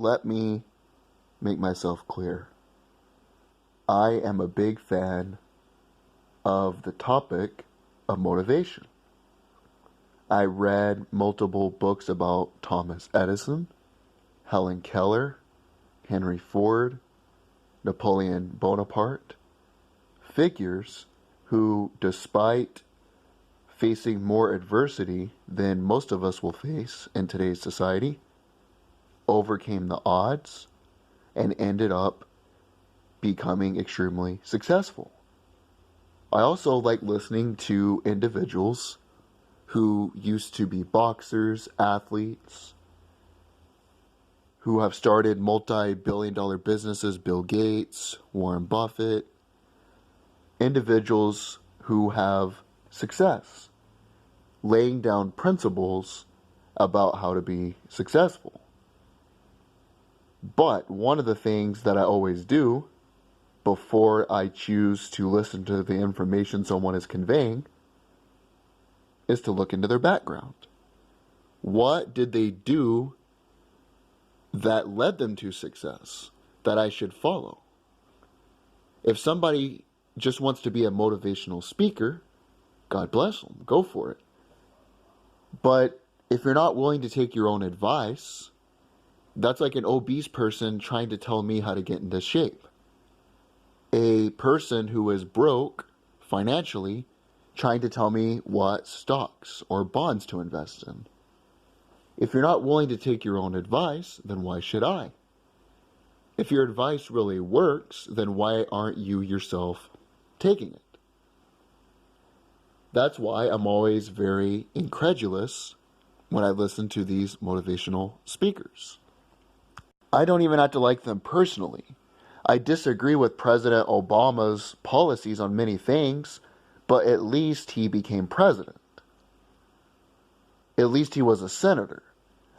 let me make myself clear. I am a big fan of the topic of motivation. I read multiple books about Thomas Edison, Helen Keller, Henry Ford, Napoleon Bonaparte, figures who, despite facing more adversity than most of us will face in today's society, overcame the odds and ended up becoming extremely successful. I also like listening to individuals who used to be boxers, athletes, who have started multi-billion-dollar businesses, Bill Gates, Warren Buffett, individuals who have success, laying down principles about how to be successful. But one of the things that I always do before I choose to listen to the information someone is conveying is to look into their background. What did they do that led them to success that I should follow? If somebody just wants to be a motivational speaker, God bless them, go for it. But if you're not willing to take your own advice, that's like an obese person trying to tell me how to get into shape. A person who is broke financially trying to tell me what stocks or bonds to invest in. If you're not willing to take your own advice, then why should I? If your advice really works, then why aren't you yourself taking it? That's why I'm always very incredulous when I listen to these motivational speakers. I don't even have to like them personally. I disagree with President Obama's policies on many things, but at least he became president. At least he was a senator.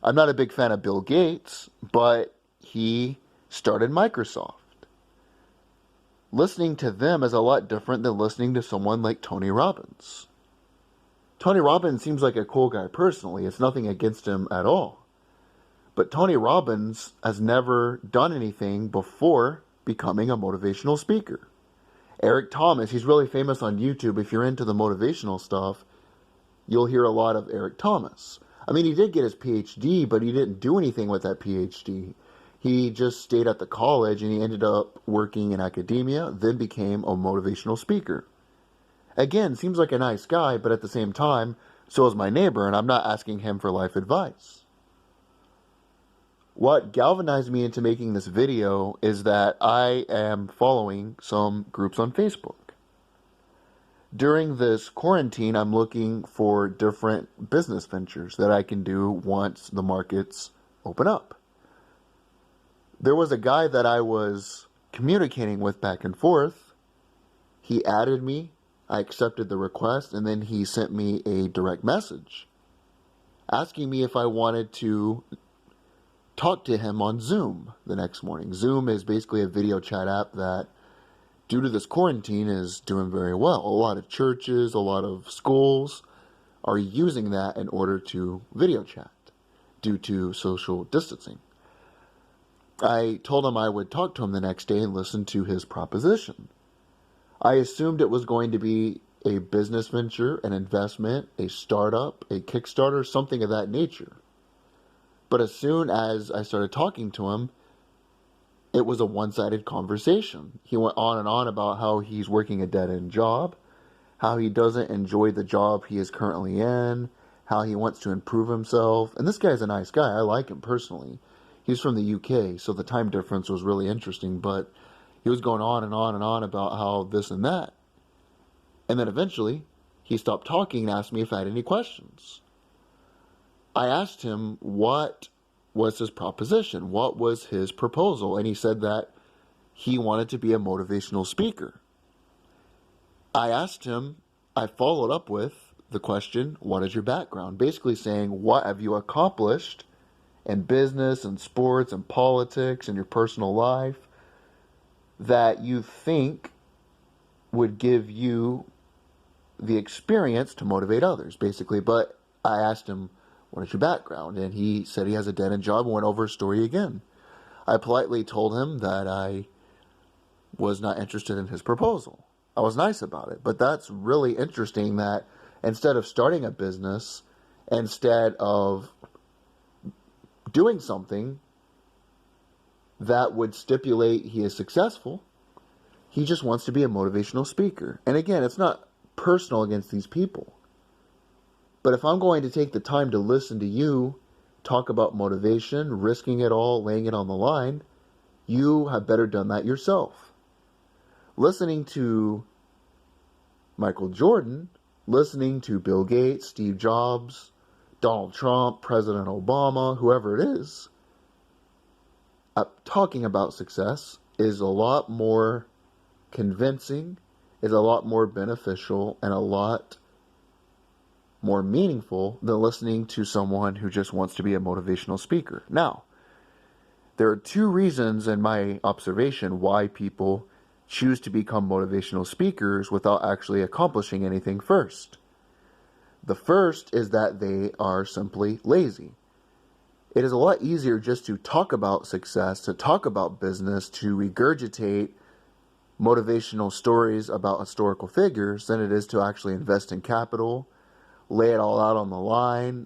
I'm not a big fan of Bill Gates, but he started Microsoft. Listening to them is a lot different than listening to someone like Tony Robbins. Tony Robbins seems like a cool guy personally. It's nothing against him at all. But Tony Robbins has never done anything before becoming a motivational speaker. Eric Thomas, he's really famous on YouTube. If you're into the motivational stuff, you'll hear a lot of Eric Thomas. I mean, he did get his PhD, but he didn't do anything with that PhD. He just stayed at the college and he ended up working in academia, then became a motivational speaker. Again, seems like a nice guy, but at the same time, so is my neighbor, and I'm not asking him for life advice. What galvanized me into making this video is that I am following some groups on Facebook. During this quarantine, I'm looking for different business ventures that I can do once the markets open up. There was a guy that I was communicating with back and forth. He added me, I accepted the request, and then he sent me a direct message asking me if I wanted to talk to him on Zoom the next morning. Zoom is basically a video chat app that, due to this quarantine, is doing very well. A lot of churches, a lot of schools are using that in order to video chat due to social distancing. I told him I would talk to him the next day and listen to his proposition. I assumed it was going to be a business venture, an investment, a startup, a Kickstarter, something of that nature. But as soon as I started talking to him, it was a one-sided conversation. He went on and on about how he's working a dead-end job, how he doesn't enjoy the job he is currently in, how he wants to improve himself. And this guy's a nice guy. I like him personally. He's from the UK, so the time difference was really interesting, but he was going on and on and on about how this and that. And then eventually, he stopped talking and asked me if I had any questions. I asked him what was his proposition, what was his proposal, and he said that he wanted to be a motivational speaker. I asked him, I followed up with the question, what is your background? Basically saying, what have you accomplished in business and sports and politics and your personal life that you think would give you the experience to motivate others, basically. But I asked him, what is your background? And he said he has a dead-end job and went over his story again. I politely told him that I was not interested in his proposal. I was nice about it. But that's really interesting that instead of starting a business, instead of doing something that would stipulate he is successful, he just wants to be a motivational speaker. And again, it's not personal against these people. But if I'm going to take the time to listen to you talk about motivation, risking it all, laying it on the line, you have better done that yourself. Listening to Michael Jordan, listening to Bill Gates, Steve Jobs, Donald Trump, President Obama, whoever it is, talking about success is a lot more convincing, is a lot more beneficial, and a lot more meaningful than listening to someone who just wants to be a motivational speaker. Now, there are two reasons in my observation why people choose to become motivational speakers without actually accomplishing anything first. The first is that they are simply lazy. It is a lot easier just to talk about success, to talk about business, to regurgitate motivational stories about historical figures than it is to actually invest in capital, lay it all out on the line,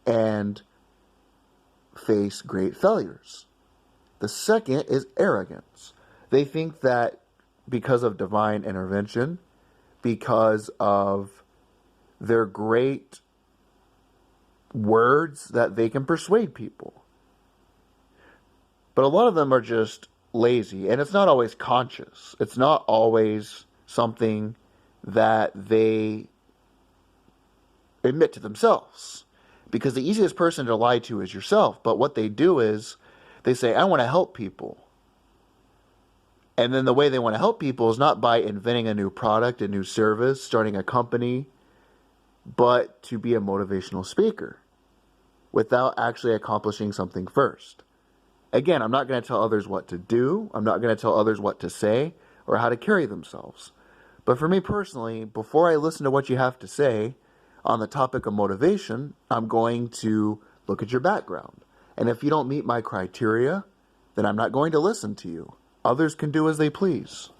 and face great failures. The second is arrogance. They think that because of divine intervention, because of their great words, that they can persuade people. But a lot of them are just lazy, and it's not always conscious. It's not always something that they admit to themselves. Because the easiest person to lie to is yourself. But what they do is they say, I want to help people. And then the way they want to help people is not by inventing a new product, a new service, starting a company, but to be a motivational speaker without actually accomplishing something first. Again, I'm not going to tell others what to do. I'm not going to tell others what to say or how to carry themselves. But for me personally, before I listen to what you have to say on the topic of motivation, I'm going to look at your background. And if you don't meet my criteria, then I'm not going to listen to you. Others can do as they please.